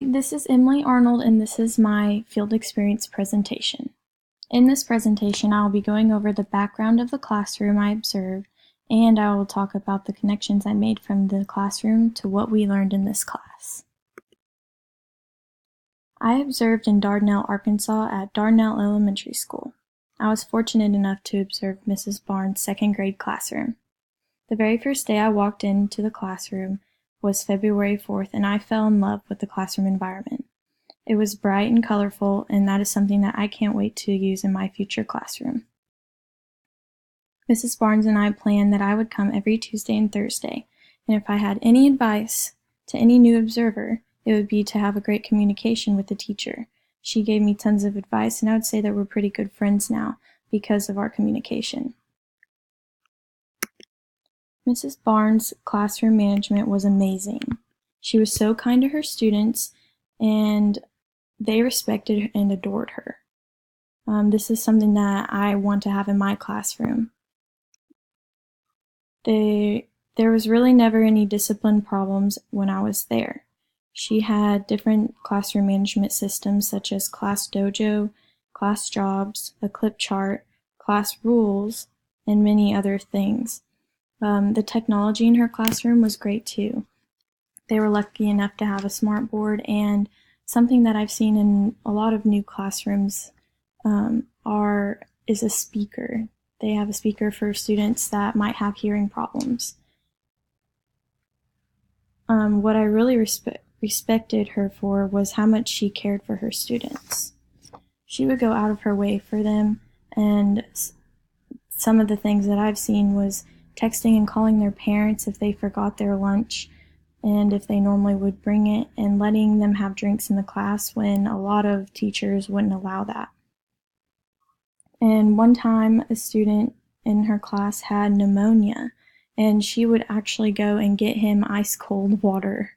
This is Emily Arnold, and this is my field experience presentation. In this presentation, I will be going over the background of the classroom I observed, and I will talk about the connections I made from the classroom to what we learned in this class. I observed in Dardanelle, Arkansas at Dardanelle Elementary School. I was fortunate enough to observe Mrs. Barnes' second grade classroom. The very first day I walked into the classroom was February 4th, and I fell in love with the classroom environment. It was bright and colorful, and that is something that I can't wait to use in my future classroom. Mrs. Barnes and I planned that I would come every Tuesday and Thursday, and if I had any advice to any new observer, it would be to have a great communication with the teacher. She gave me tons of advice, and I would say that we're pretty good friends now because of our communication. Mrs. Barnes' classroom management was amazing. She was so kind to her students, and they respected and adored her. This is something that I want to have in my classroom. There was really never any discipline problems when I was there. She had different classroom management systems such as Class Dojo, Class Jobs, a clip chart, class rules, and many other things. The technology in her classroom was great too. They were lucky enough to have a smart board, and something that I've seen in a lot of new classrooms is a speaker. They have a speaker for students that might have hearing problems. What I really respected her for was how much she cared for her students. She would go out of her way for them, and some of the things that I've seen was texting and calling their parents if they forgot their lunch and if they normally would bring it, and letting them have drinks in the class when a lot of teachers wouldn't allow that. And one time a student in her class had pneumonia, and she would actually go and get him ice cold water.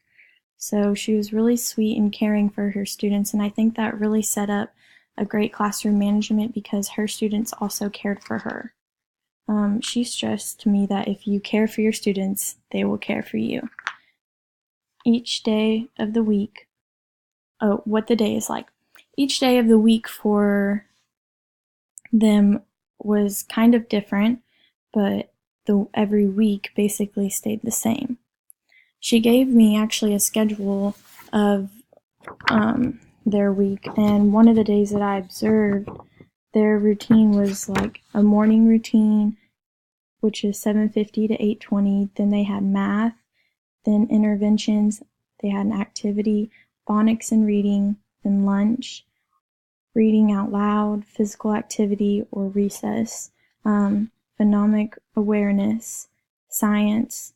So she was really sweet and caring for her students, and I think that really set up a great classroom management because her students also cared for her. She stressed to me that if you care for your students, they will care for you. Each day of the week, what the day is like. Each day of the week for them was kind of different, but every week basically stayed the same. She gave me actually a schedule of their week, and one of the days that I observed, their routine was like a morning routine, which is 7:50 to 8:20. Then they had math, then interventions, they had an activity, phonics and reading, then lunch, reading out loud, physical activity or recess, phonemic awareness, science,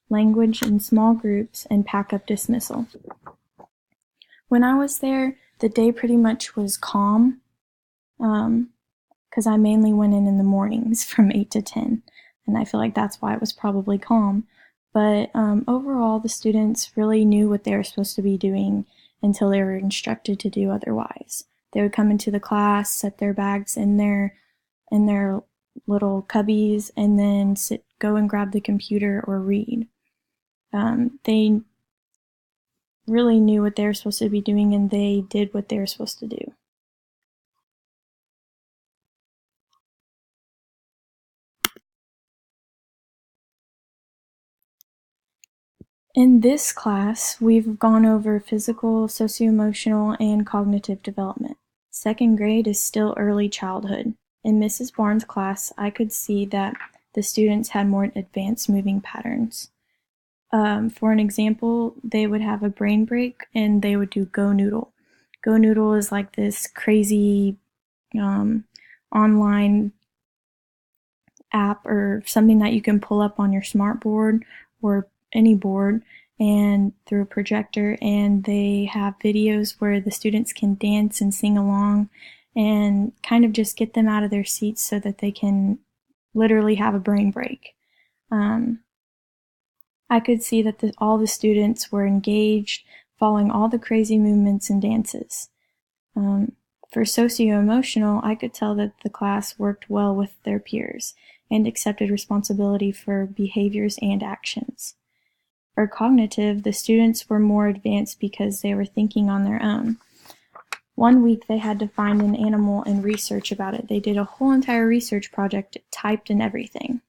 language in small groups, and pack-up dismissal. When I was there, the day pretty much was calm, because I mainly went in the mornings from 8 to 10, and I feel like that's why it was probably calm. But overall, the students really knew what they were supposed to be doing until they were instructed to do otherwise. They would come into the class, set their bags in their little cubbies, and then go and grab the computer or read. They really knew what they were supposed to be doing, and they did what they were supposed to do. In this class, we've gone over physical, socio-emotional, and cognitive development. Second grade is still early childhood. In Mrs. Barnes' class, I could see that the students had more advanced moving patterns. For an example, they would have a brain break and they would do Go Noodle. Go Noodle is like this crazy online app or something that you can pull up on your smart board or any board and through a projector, and they have videos where the students can dance and sing along and kind of just get them out of their seats so that they can literally have a brain break. I could see that all the students were engaged, following all the crazy movements and dances. For socio-emotional, I could tell that the class worked well with their peers and accepted responsibility for behaviors and actions. or cognitive, the students were more advanced because they were thinking on their own. One week they had to find an animal and research about it. They did a whole entire research project, typed and everything.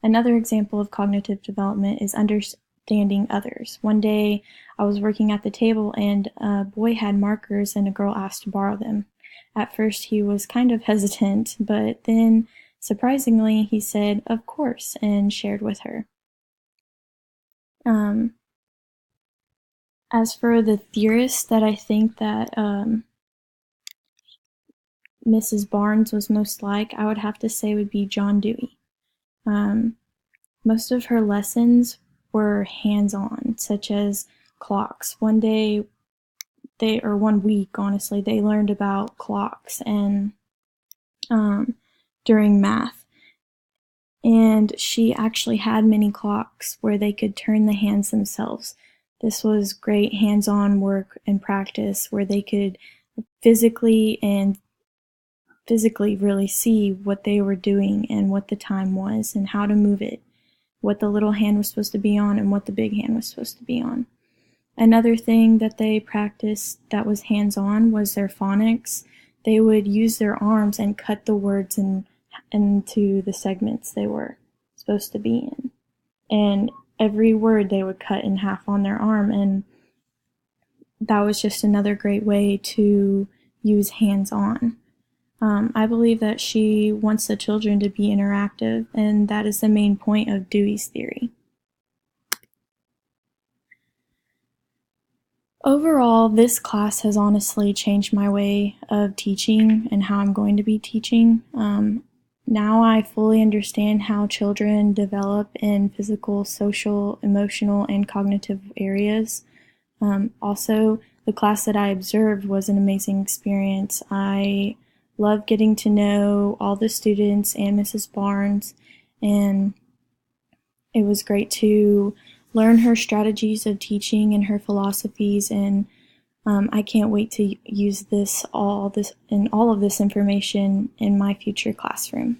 Another example of cognitive development is understanding others. One day I was working at the table and a boy had markers and a girl asked to borrow them. At first he was kind of hesitant, but then surprisingly he said, "Of course," and shared with her. As for the theorist that I think that Mrs. Barnes was most like, I would have to say would be John Dewey. Most of her lessons were hands-on, such as clocks. One week, honestly, they learned about clocks and during math. And she actually had many clocks where they could turn the hands themselves. This was great hands-on work and practice where they could physically really see what they were doing and what the time was and how to move it, what the little hand was supposed to be on and what the big hand was supposed to be on. Another thing that they practiced that was hands-on was their phonics. They would use their arms and cut the words into the segments they were supposed to be in. And every word they would cut in half on their arm, and that was just another great way to use hands-on. I believe that she wants the children to be interactive, and that is the main point of Dewey's theory. Overall, this class has honestly changed my way of teaching and how I'm going to be teaching. Now I fully understand how children develop in physical, social, emotional, and cognitive areas. Also, the class that I observed was an amazing experience. I loved getting to know all the students and Mrs. Barnes, and it was great to learn her strategies of teaching and her philosophies, and I can't wait to use all of this information in my future classroom.